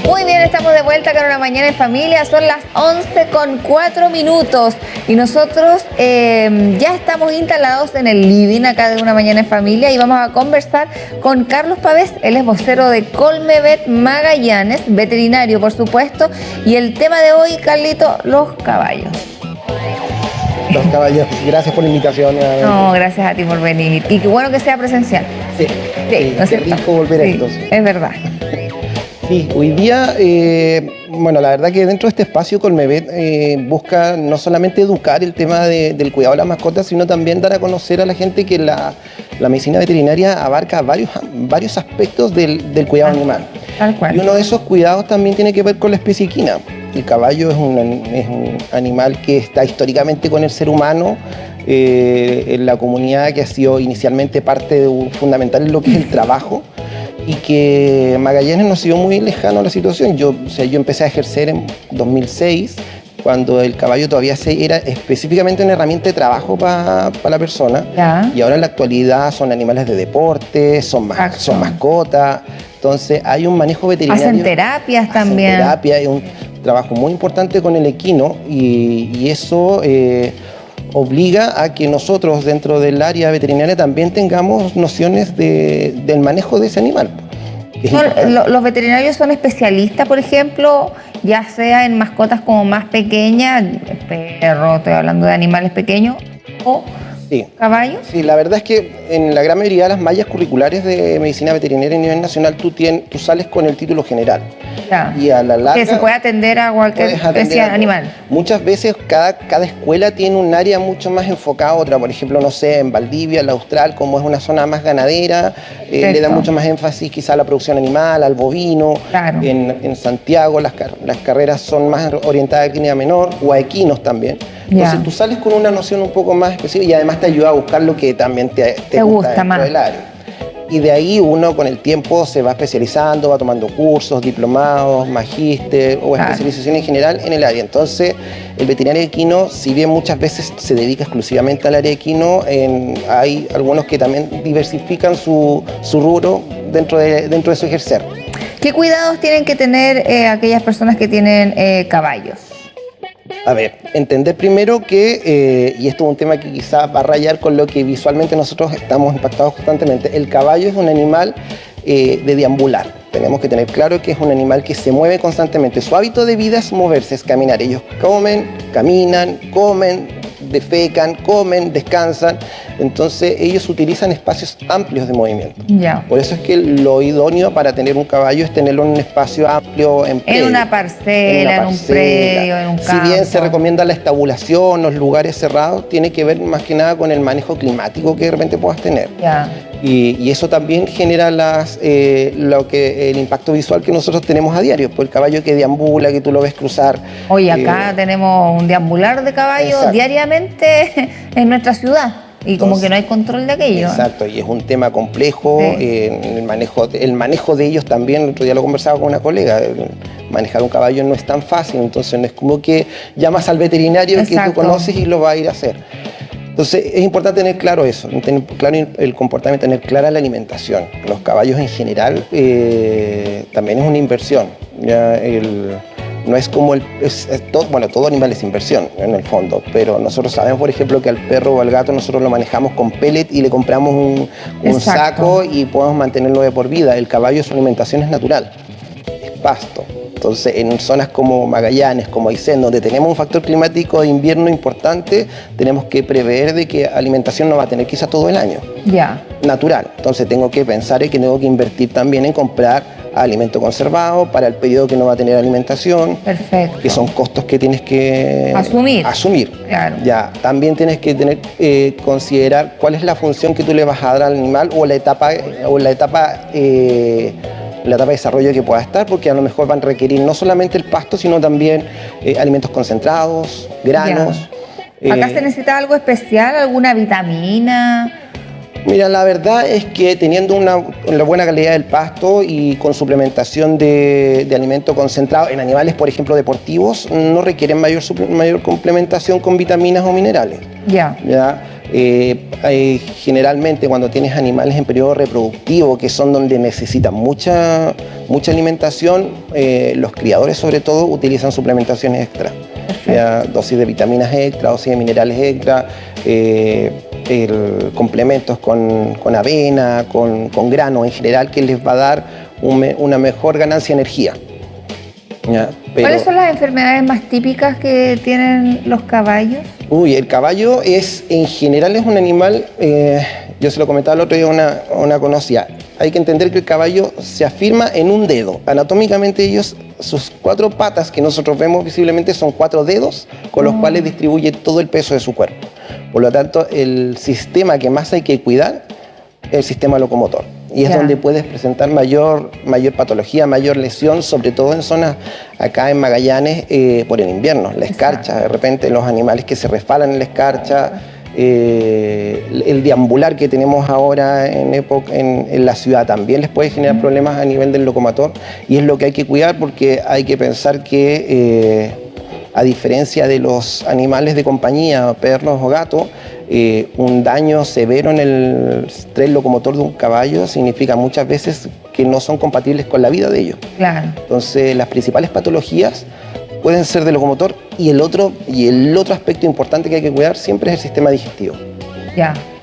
Muy bien, estamos de vuelta con Una Mañana en Familia. Son las 11:04 y nosotros ya estamos instalados en el living acá de Una Mañana en Familia y vamos a conversar con Carlos Pavés. Él es vocero de Colmevet Magallanes, veterinario por supuesto, y el tema de hoy, Carlito, los caballos. Los caballos, gracias por la invitación. No, gracias a ti por venir. Y qué bueno que sea presencial. Sí, ¿no es qué cierto? rico volver a esto. Es verdad. Sí, hoy día, bueno, la verdad que dentro de este espacio Colmevet busca no solamente educar el tema del cuidado de las mascotas, sino también dar a conocer a la gente que la medicina veterinaria abarca varios aspectos del cuidado animal. Tal cual. Y uno de esos cuidados también tiene que ver con la especie equina. El caballo es un animal que está históricamente con el ser humano, en la comunidad, que ha sido inicialmente parte fundamental en lo que es el trabajo, y que Magallanes no ha sido muy lejano a la situación. Yo empecé a ejercer en 2006, cuando el caballo todavía era específicamente una herramienta de trabajo para la persona. Ya. Y ahora en la actualidad son animales de deporte, son mascotas. Entonces hay un manejo veterinario. Hacen terapias también. Terapia, hay un trabajo muy importante con el equino y eso obliga a que nosotros dentro del área veterinaria también tengamos nociones del manejo de ese animal. Los veterinarios son especialistas, por ejemplo, ya sea en mascotas como más pequeñas, perro, estoy hablando de animales pequeños, o sí. Caballos. Sí, la verdad es que en la gran mayoría de las mallas curriculares de medicina veterinaria a nivel nacional tú sales con el título general. Ya. Y a la larga que se puede atender a cualquier especie animal. Muchas veces cada escuela tiene un área mucho más enfocada a otra. Por ejemplo, no sé, en Valdivia, la Austral, como es una zona más ganadera, le da mucho más énfasis quizá a la producción animal, al bovino. Claro. En Santiago las carreras son más orientadas a clínica menor o a equinos también. Entonces tú sales con una noción un poco más específica y además te ayuda a buscar lo que también te gusta más del área. Y de ahí uno con el tiempo se va especializando, va tomando cursos, diplomados, magíster o especialización en general en el área. Entonces el veterinario equino, si bien muchas veces se dedica exclusivamente al área equino, hay algunos que también diversifican su rubro dentro de su ejercer. ¿Qué cuidados tienen que tener aquellas personas que tienen caballos? A ver, entender primero que, y esto es un tema que quizá va a rayar con lo que visualmente nosotros estamos impactados constantemente, el caballo es un animal de deambular. Tenemos que tener claro que es un animal que se mueve constantemente. Su hábito de vida es moverse, es caminar. Ellos comen, caminan, comen, defecan, comen, descansan. Entonces ellos utilizan espacios amplios de movimiento. Ya. Por eso es que lo idóneo para tener un caballo es tenerlo en un espacio amplio, en una parcela, en un predio, en un campo. Si bien se recomienda la estabulación, los lugares cerrados, tiene que ver más que nada con el manejo climático que de repente puedas tener. Ya. Y eso también genera el impacto visual que nosotros tenemos a diario. Por el caballo que deambula, que tú lo ves cruzar. Hoy acá tenemos un deambular de caballos diariamente en nuestra ciudad. Y como que no hay control de aquello. Exacto, y es un tema complejo, el manejo de ellos también. El otro día lo conversaba con una colega, manejar un caballo no es tan fácil, entonces no es como que llamas al veterinario que tú conoces y lo va a ir a hacer. Entonces es importante tener claro eso, tener claro el comportamiento, tener clara la alimentación. Los caballos en general también es una inversión. No es como todo animal es inversión en el fondo, pero nosotros sabemos, por ejemplo, que al perro o al gato nosotros lo manejamos con pellet y le compramos un saco y podemos mantenerlo de por vida. El caballo, su alimentación es natural, es pasto. Entonces, en zonas como Magallanes, como Aysén, donde tenemos un factor climático de invierno importante, tenemos que prever de que alimentación no va a tener quizá todo el año. Ya. Natural. Entonces, tengo que pensar en que tengo que invertir también en comprar alimento conservado para el periodo que no va a tener alimentación. Perfecto. Que son costos que tienes que asumir. Claro. Ya, también tienes que considerar cuál es la función que tú le vas a dar al animal o la etapa de desarrollo que pueda estar, porque a lo mejor van a requerir no solamente el pasto, sino también alimentos concentrados, granos. ¿Acá se necesita algo especial, alguna vitamina? Mira, la verdad es que teniendo una buena calidad del pasto y con suplementación de alimento concentrado en animales, por ejemplo, deportivos, no requieren mayor complementación con vitaminas o minerales. Ya. Generalmente cuando tienes animales en periodo reproductivo, que son donde necesitan mucha mucha alimentación, los criadores sobre todo utilizan suplementaciones extra. Dosis de vitaminas extra, dosis de minerales extra, complementos con avena, con grano en general, que les va a dar una mejor ganancia de energía. ¿Cuáles son las enfermedades más típicas que tienen los caballos? El caballo en general es un animal, yo se lo comentaba el otro día a una conocida, hay que entender que el caballo se afirma en un dedo. Anatómicamente sus 4 patas que nosotros vemos visiblemente son 4 dedos con los cuales distribuye todo el peso de su cuerpo. Por lo tanto, el sistema que más hay que cuidar es el sistema locomotor. Y es donde puedes presentar mayor patología, mayor lesión, sobre todo en zonas acá en Magallanes por el invierno. La escarcha, de repente los animales que se resbalan en la escarcha, el deambular que tenemos ahora en la ciudad también les puede generar problemas a nivel del locomotor, y es lo que hay que cuidar, porque hay que pensar que a diferencia de los animales de compañía, perros o gatos, un daño severo en el tren locomotor de un caballo significa muchas veces que no son compatibles con la vida de ellos. Claro. Entonces, las principales patologías pueden ser del locomotor, y el otro aspecto importante que hay que cuidar siempre es el sistema digestivo.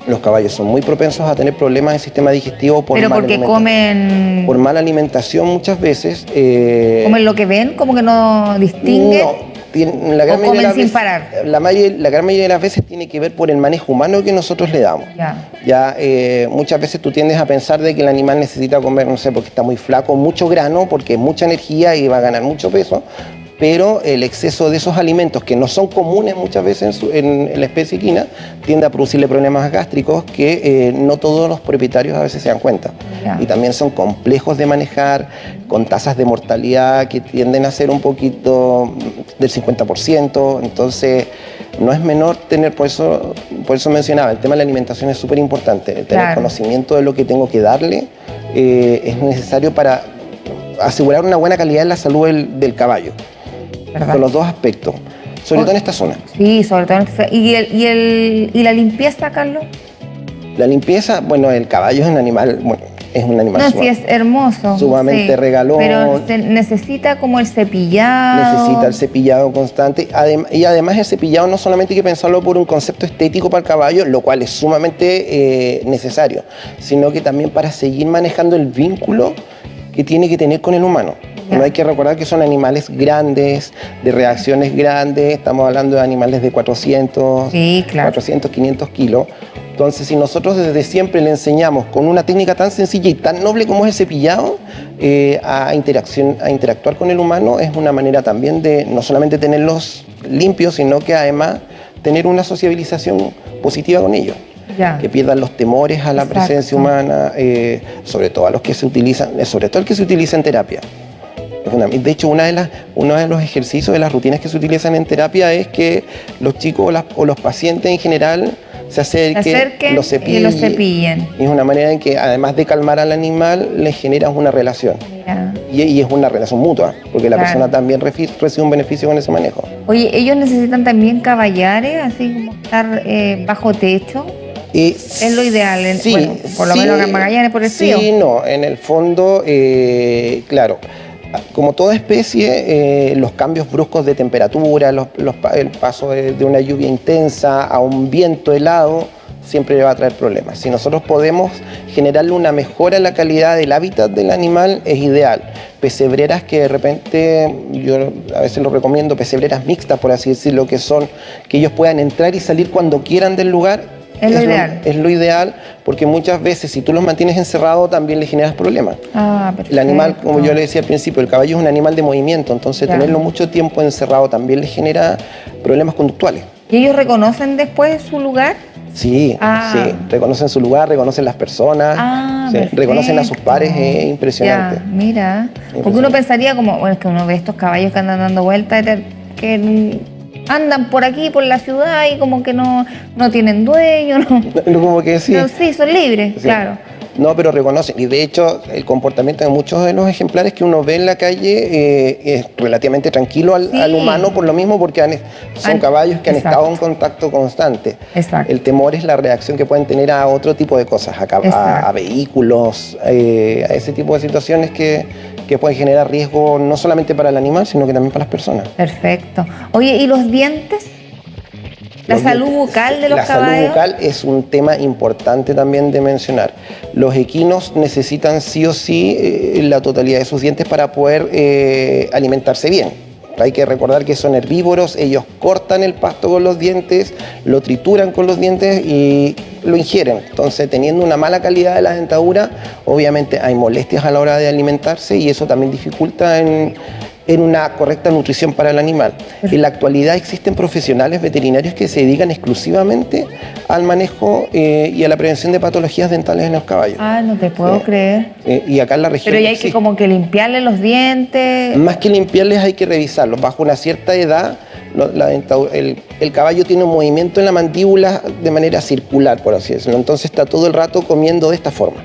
Los caballos son muy propensos a tener problemas del sistema digestivo por por mala alimentación muchas veces. ¿Comen lo que ven? ¿Como que no distinguen? No. La gran mayoría de las veces tiene que ver por el manejo humano que nosotros le damos. Muchas veces tú tiendes a pensar de que el animal necesita comer, no sé, porque está muy flaco, mucho grano, porque es mucha energía y va a ganar mucho peso, pero el exceso de esos alimentos que no son comunes muchas veces en la especie equina tiende a producirle problemas gástricos que no todos los propietarios a veces se dan cuenta. Y también son complejos de manejar, con tasas de mortalidad que tienden a ser un poquito del 50%, entonces no es menor tener, por eso mencionaba, el tema de la alimentación es súper importante, tener conocimiento de lo que tengo que darle es necesario para asegurar una buena calidad en la salud del caballo. Con los dos aspectos, sobre todo en esta zona. Sí, sobre todo en esta zona. ¿Y la limpieza, Carlos? La limpieza, bueno, el caballo es un animal, sí, es hermoso. Sumamente regalón. Pero necesita como el cepillado. Necesita el cepillado constante. Y además el cepillado no solamente hay que pensarlo por un concepto estético para el caballo, lo cual es sumamente necesario, sino que también para seguir manejando el vínculo que tiene que tener con el humano. No hay que recordar que son animales grandes, de reacciones grandes, estamos hablando de animales de 400, 500 kilos. Entonces, si nosotros desde siempre le enseñamos con una técnica tan sencilla y tan noble como es el cepillado, a interactuar con el humano, es una manera también de no solamente tenerlos limpios, sino que además tener una sociabilización positiva con ellos. Que pierdan los temores a la presencia humana, sobre todo a los que se utilizan, sobre todo el que se utiliza en terapia. De hecho, uno de los ejercicios de las rutinas que se utilizan en terapia es que los chicos o los pacientes en general se acerquen los cepillen. Y es una manera en que, además de calmar al animal, le generas una relación. Y es una relación mutua, porque la persona también recibe un beneficio con ese manejo. Oye, ¿ellos necesitan también caballares, así como estar bajo techo? Es lo ideal, por lo menos en Magallanes por el frío. Sí, no, en el fondo, claro. Como toda especie, los cambios bruscos de temperatura, el paso de una lluvia intensa a un viento helado, siempre le va a traer problemas. Si nosotros podemos generarle una mejora en la calidad del hábitat del animal, es ideal. Pesebreras que de repente, yo a veces lo recomiendo, pesebreras mixtas, por así decirlo, que ellos puedan entrar y salir cuando quieran del lugar. Es lo ideal, porque muchas veces si tú los mantienes encerrados también le generas problemas. El animal, como yo le decía al principio, el caballo es un animal de movimiento, entonces tenerlo mucho tiempo encerrado también le genera problemas conductuales. ¿Y ellos reconocen después su lugar? Sí, reconocen su lugar, reconocen las personas, reconocen a sus pares, es impresionante. Mira, porque uno pensaría como, es que uno ve estos caballos que andan dando vueltas, que andan por aquí, por la ciudad, y como que no tienen dueño, como que sí. Pero sí, son libres, claro. No, pero reconocen. Y de hecho, el comportamiento de muchos de los ejemplares que uno ve en la calle es relativamente tranquilo al humano, por lo mismo, porque son caballos que han estado en contacto constante. Exacto. El temor es la reacción que pueden tener a otro tipo de cosas, a vehículos, a ese tipo de situaciones que pueden generar riesgo no solamente para el animal, sino que también para las personas. Perfecto. Oye, ¿y los dientes? La salud bucal de los caballos. La salud bucal es un tema importante también de mencionar. Los equinos necesitan sí o sí la totalidad de sus dientes para poder alimentarse bien. Hay que recordar que son herbívoros, ellos cortan el pasto con los dientes, lo trituran con los dientes y lo ingieren. Entonces, teniendo una mala calidad de la dentadura, obviamente hay molestias a la hora de alimentarse y eso también dificulta en una correcta nutrición para el animal. En la actualidad existen profesionales veterinarios que se dedican exclusivamente al manejo y a la prevención de patologías dentales en los caballos. Ah, no te puedo creer. Y acá en la región... Pero ya hay que como que limpiarle los dientes. Más que limpiarles hay que revisarlos. Bajo una cierta edad, el caballo tiene un movimiento en la mandíbula de manera circular, por así decirlo. Entonces está todo el rato comiendo de esta forma.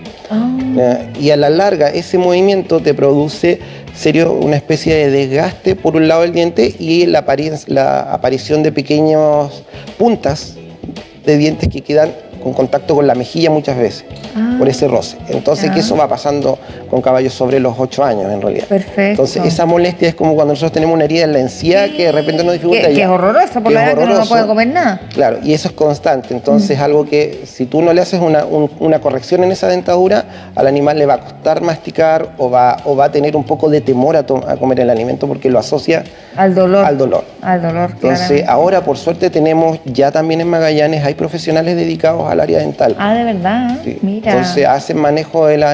Y a la larga ese movimiento te produce una especie de desgaste por un lado del diente y la aparición de pequeñas puntas de dientes que quedan con contacto con la mejilla muchas veces, por ese roce. Entonces, que eso va pasando con caballos sobre los 8 años, en realidad. Perfecto. Entonces, esa molestia es como cuando nosotros tenemos una herida en la encía que de repente nos dificulta. Que es horroroso, por la verdad que uno no puede comer nada. Claro, y eso es constante. Entonces, algo que si tú no le haces una corrección en esa dentadura, al animal le va a costar masticar o va a tener un poco de temor a comer el alimento porque lo asocia al dolor. Al dolor. Entonces, ahora, por suerte, tenemos ya también en Magallanes, hay profesionales dedicados al área dental. Ah, ¿de verdad? Sí. Mira. Entonces hacen manejo de la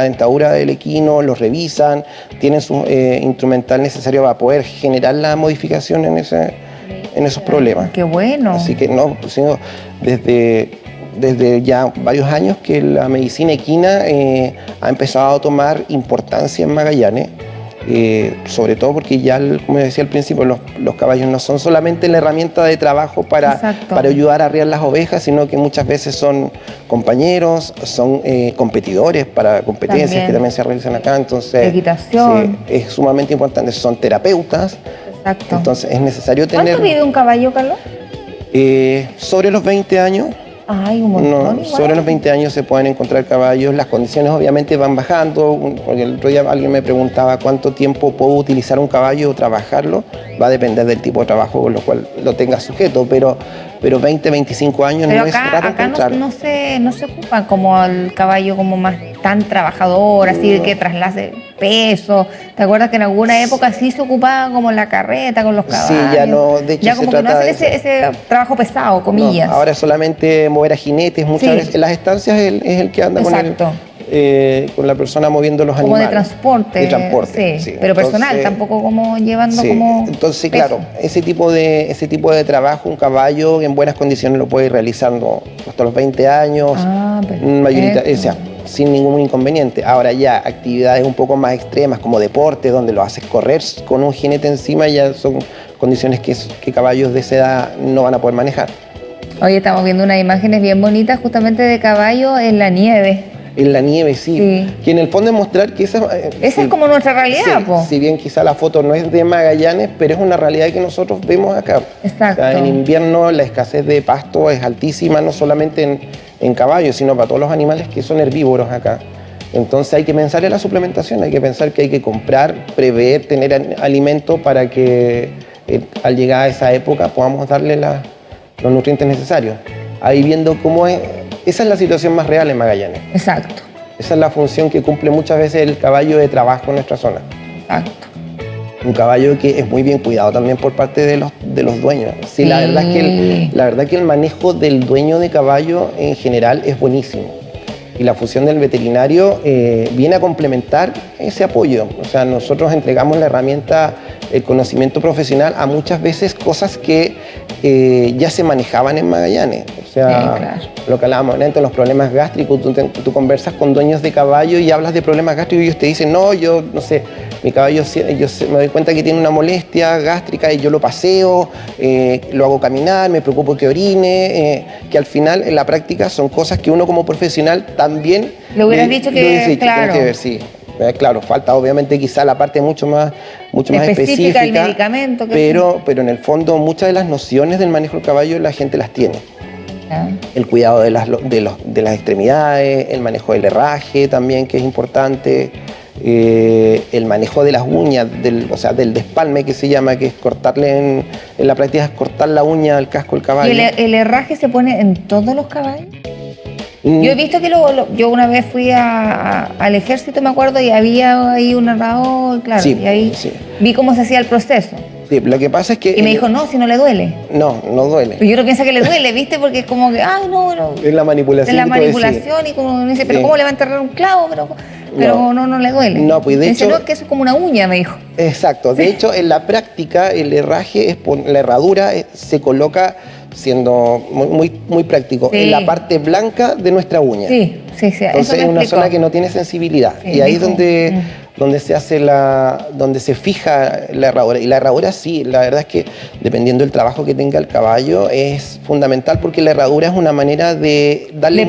dentadura del equino, los revisan, tienen su instrumental necesario para poder generar la modificación en esos problemas. Qué bueno. Así que desde ya varios años que la medicina equina ha empezado a tomar importancia en Magallanes. Sobre todo porque ya, como decía al principio, los caballos no son solamente la herramienta de trabajo para ayudar a arriar las ovejas, sino que muchas veces son compañeros, son competidores para competencias que también se realizan acá. Entonces, equitación. Sí, es sumamente importante. Son terapeutas. Exacto. Entonces es necesario tener... ¿Cuánto vive un caballo, Carlos? Sobre los 20 años. Ay, un montón. Sobre los 20 años se pueden encontrar caballos, las condiciones obviamente van bajando, porque el otro día alguien me preguntaba cuánto tiempo puedo utilizar un caballo o trabajarlo, va a depender del tipo de trabajo con lo cual lo tenga sujeto, pero 20, 25 años pero no es raro encontrarlo. No se ocupa como el caballo como más tan trabajador, así de que traslase peso. ¿Te acuerdas que en alguna época sí se ocupaba como la carreta con los caballos? Sí, ya no, de hecho ya como se trata que no hacen ese trabajo pesado, comillas. No, ahora es solamente mover a jinetes, muchas veces en las estancias es el que anda con la persona moviendo los animales. Como de transporte. Sí. Pero personal, tampoco como llevando como Entonces, peso. claro, ese tipo de trabajo, un caballo en buenas condiciones lo puede ir realizando hasta los 20 años, sin ningún inconveniente. Ahora ya, actividades un poco más extremas como deporte, donde lo haces correr con un jinete encima, ya son condiciones que caballos de esa edad no van a poder manejar. Hoy estamos viendo unas imágenes bien bonitas justamente de caballo en la nieve. En la nieve, sí. Que en el fondo es mostrar que esa es como nuestra realidad, si bien quizá la foto no es de Magallanes, pero es una realidad que nosotros vemos acá. Exacto. O sea, en invierno la escasez de pasto es altísima, no solamente en caballos, sino para todos los animales que son herbívoros acá. Entonces hay que pensar en la suplementación, hay que pensar que hay que comprar, prever, tener alimento para que al llegar a esa época podamos darle los nutrientes necesarios. Ahí viendo cómo es. Esa es la situación más real en Magallanes. Exacto. Esa es la función que cumple muchas veces el caballo de trabajo en nuestra zona. Exacto. Un caballo que es muy bien cuidado también por parte de los dueños. Sí, la verdad es que el manejo del dueño de caballo en general es buenísimo. Y la función del veterinario viene a complementar ese apoyo. O sea, nosotros entregamos la herramienta el conocimiento profesional a muchas veces cosas que ya se manejaban en Magallanes. O sea, claro. Lo que hablábamos antes, los problemas gástricos, tú conversas con dueños de caballo y hablas de problemas gástricos y ellos te dicen, no, yo no sé, mi caballo, me doy cuenta que tiene una molestia gástrica y yo lo paseo, lo hago caminar, me preocupo que orine, que al final en la práctica son cosas que uno como profesional también... Le hubieras dicho que, claro. Tiene que ver, sí. Claro, falta obviamente quizá la parte mucho más específica el medicamento. Pero en el fondo muchas de las nociones del manejo del caballo la gente las tiene. El cuidado de las extremidades, el manejo del herraje también, que es importante, el manejo de las uñas, del despalme que se llama, que es cortarle en la práctica es cortar la uña al casco del caballo. ¿Y el herraje se pone en todos los caballos? Yo he visto que yo una vez fui al ejército, me acuerdo, y había ahí un herrador, claro, sí, y ahí vi cómo se hacía el proceso. Sí, lo que pasa es que... Y me dijo, no, si no le duele. No duele. Pero yo no pienso que le duele, ¿viste? Porque es como que, ay, no. Es la manipulación. Es la manipulación y como me dice, pero ¿cómo le va a enterrar un clavo? Pero no le duele. No, pues de hecho... Dice, no, es que eso es como una uña, me dijo. Exacto. De hecho, en la práctica, el herraje, la herradura se coloca, siendo muy práctico, en la parte blanca de nuestra uña. Sí. Entonces es una zona que no tiene sensibilidad. Y ahí es donde se fija la herradura. Y la herradura sí, la verdad es que dependiendo del trabajo que tenga el caballo es fundamental, porque la herradura es una manera de darle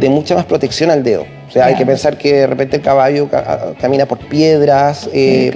mucha más protección al dedo. O sea, hay que pensar que de repente el caballo camina por piedras,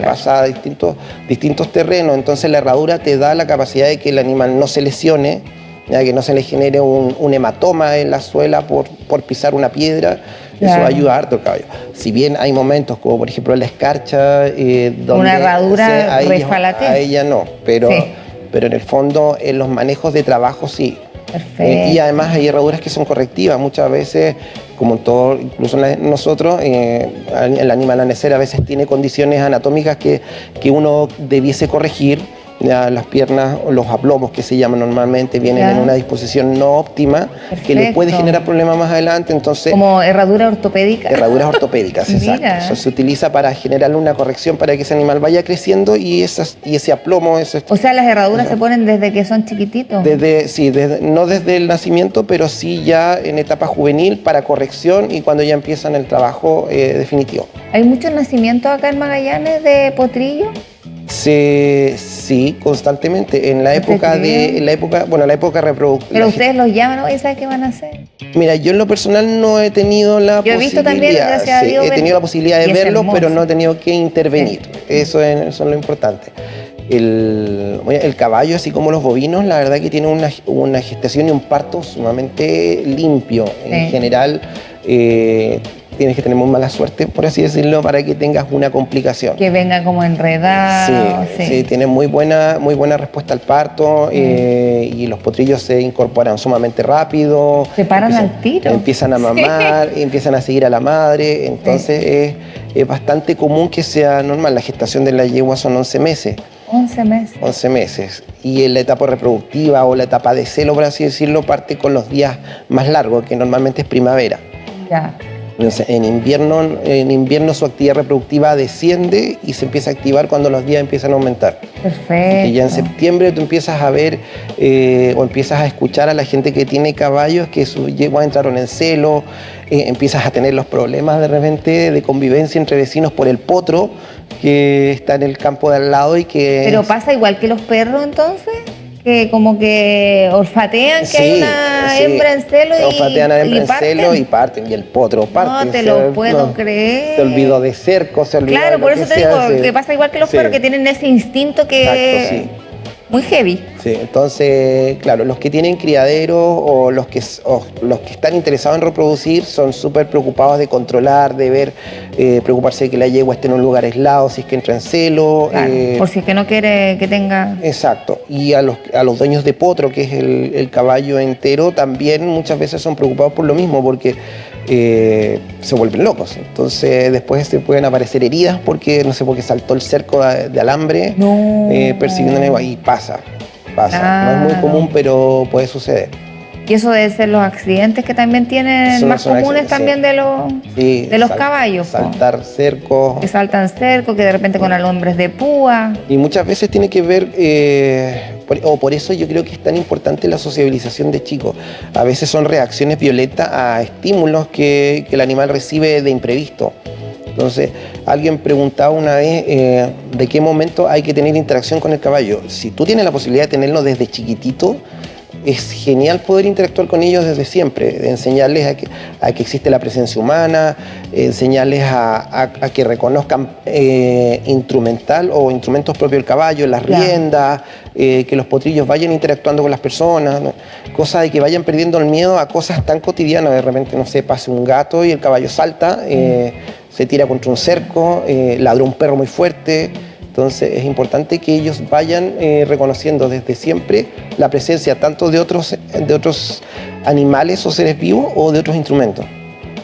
pasa a distintos terrenos, entonces la herradura te da la capacidad de que el animal no se lesione, ya que no se le genere un hematoma en la suela por pisar una piedra. Eso va a ayudar harto al caballo. Si bien hay momentos, como por ejemplo la escarcha, donde una herradura resfalatea. A ella no, pero en el fondo en los manejos de trabajo sí. Perfecto. Y además hay herraduras que son correctivas. Muchas veces, como todo, incluso nosotros, el animal al nacer a veces tiene condiciones anatómicas que uno debiese corregir. Ya las piernas o los aplomos que se llaman normalmente vienen en una disposición no óptima. Perfecto. Que le puede generar problemas más adelante. Entonces, como herradura ortopédica. Herraduras ortopédicas, exacto. Eso se utiliza para generar una corrección para que ese animal vaya creciendo y ese aplomo... O sea, las herraduras se ponen desde que son chiquititos. No desde el nacimiento, pero sí ya en etapa juvenil para corrección y cuando ya empiezan el trabajo definitivo. ¿Hay muchos nacimientos acá en Magallanes de potrillo? Sí, constantemente. En la época reproductiva. Pero ustedes los llaman, ¿no? ¿Sabes qué van a hacer? Mira, yo en lo personal no he tenido la posibilidad. Yo he visto también, gracias a Dios. He tenido la posibilidad de verlos, pero no he tenido que intervenir. Eso es lo importante. El caballo, así como los bovinos, la verdad que tiene una gestación y un parto sumamente limpio. En general, tienes que tener muy mala suerte, por así decirlo, para que tengas una complicación. Que venga como enredado. Sí, tiene muy buena respuesta al parto y los potrillos se incorporan sumamente rápido. Se paran al tiro. Empiezan a mamar, empiezan a seguir a la madre, entonces es bastante común que sea normal. La gestación de la yegua son 11 meses. 11 meses. 11 meses. Y en la etapa reproductiva o la etapa de celo, por así decirlo, parte con los días más largos, que normalmente es primavera. Ya. Entonces, en invierno su actividad reproductiva desciende y se empieza a activar cuando los días empiezan a aumentar. Perfecto. Y ya en septiembre tú empiezas a ver o empiezas a escuchar a la gente que tiene caballos que sus yeguas entraron en celo, empiezas a tener los problemas de repente de convivencia entre vecinos por el potro que está en el campo de al lado y que... ¿Pero pasa igual que los perros entonces? Que como que olfatean que hay una hembra en celo y olfatean a la hembra en celo y parten, y el potro parte. No te lo puedo creer. Se olvidó de cerco, se olvidó. Claro, por eso te digo que pasa igual que los perros, que tienen ese instinto que... Exacto, muy heavy. Sí, entonces, claro, los que tienen criadero o los que están interesados en reproducir son súper preocupados de controlar, de ver, preocuparse de que la yegua esté en un lugar aislado, si es que entra en celo. Claro, por si es que no quiere que tenga... Exacto. Y a los dueños de potro, que es el caballo entero, también muchas veces son preocupados por lo mismo, porque se vuelven locos. Entonces después se pueden aparecer heridas porque, no sé, porque saltó el cerco de alambre persiguiendo a la yegua y pasa. No es muy común, pero puede suceder. Y eso debe ser los accidentes que también tienen Eso no más son comunes accidentes, también sí. de los caballos. Saltar cercos. Que saltan cercos, que de repente con alambres de púa. Y muchas veces tiene que ver, por eso yo creo que es tan importante la sociabilización de chicos. A veces son reacciones violentas a estímulos que el animal recibe de imprevisto. Entonces, alguien preguntaba una vez de qué momento hay que tener interacción con el caballo. Si tú tienes la posibilidad de tenerlo desde chiquitito, es genial poder interactuar con ellos desde siempre, de enseñarles a que existe la presencia humana, enseñarles a que reconozcan instrumental o instrumentos propios del caballo, las riendas, que los potrillos vayan interactuando con las personas, ¿no? Cosa de que vayan perdiendo el miedo a cosas tan cotidianas. De repente, no sé, pase un gato y el caballo salta, se tira contra un cerco, ladró un perro muy fuerte. Entonces es importante que ellos vayan reconociendo desde siempre la presencia tanto de otros animales o seres vivos o de otros instrumentos.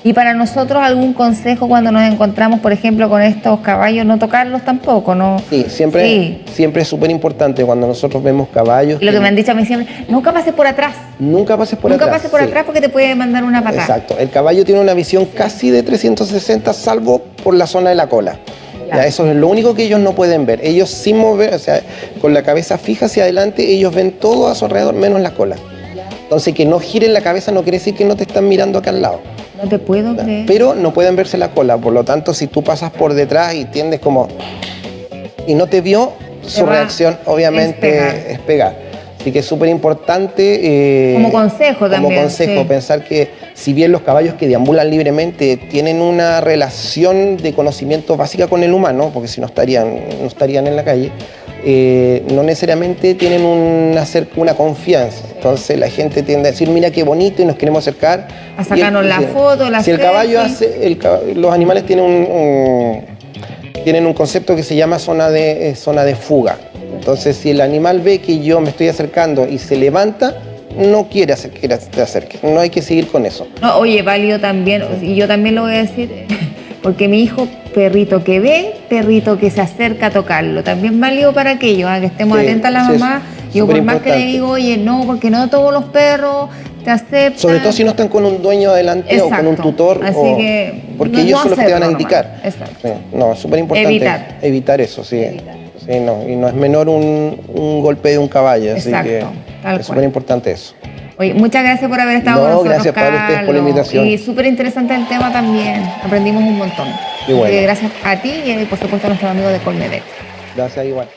Y para nosotros, ¿algún consejo cuando nos encontramos, por ejemplo, con estos caballos? No tocarlos tampoco, ¿no? Sí, siempre es súper importante cuando nosotros vemos caballos. Y lo que me han dicho a mí siempre, nunca pases por atrás. Nunca pases por atrás. Nunca pases por atrás porque te puede mandar una patada. Exacto. El caballo tiene una visión casi de 360, salvo por la zona de la cola. Ya, eso es lo único que ellos no pueden ver. Ellos sin mover, o sea, con la cabeza fija hacia adelante, ellos ven todo a su alrededor menos la cola. Entonces, que no giren la cabeza no quiere decir que no te están mirando acá al lado. No te puedo creer. Pero no pueden verse la cola, por lo tanto, si tú pasas por detrás y tiendes como... y no te vio, su reacción obviamente es pegar. Así que es súper importante... como consejo también. Como consejo, pensar que si bien los caballos que deambulan libremente tienen una relación de conocimiento básica con el humano, porque si no estarían en la calle, no necesariamente tienen una confianza. Entonces la gente tiende a decir, mira qué bonito, y nos queremos acercar. A sacarnos la foto, la Si el caballo hace... los animales tienen un concepto que se llama zona de fuga. Entonces, si el animal ve que yo me estoy acercando y se levanta, no quiere que te acerques. No hay que seguir con eso. No, oye, válido también, y yo también lo voy a decir, porque mi hijo, perrito que ve, perrito que se acerca a tocarlo, también válido para aquello, que estemos atentas a la mamá. Yo por más que le digo, oye, no, porque no todos los perros te aceptan. Sobre todo si no están con un dueño adelante o con un tutor. Así que porque ellos son los que te van a indicar. Exacto. Sí, no, es súper importante evitar eso, sí. Sí, no, y no es menor un golpe de un caballo, así que es súper importante eso. Oye, muchas gracias por haber estado con nosotros, gracias, Pablo, ustedes por la invitación. Y súper interesante el tema también, aprendimos un montón. Qué bueno. Gracias a ti y por supuesto a nuestros amigos de Colme Vet. Gracias, igual.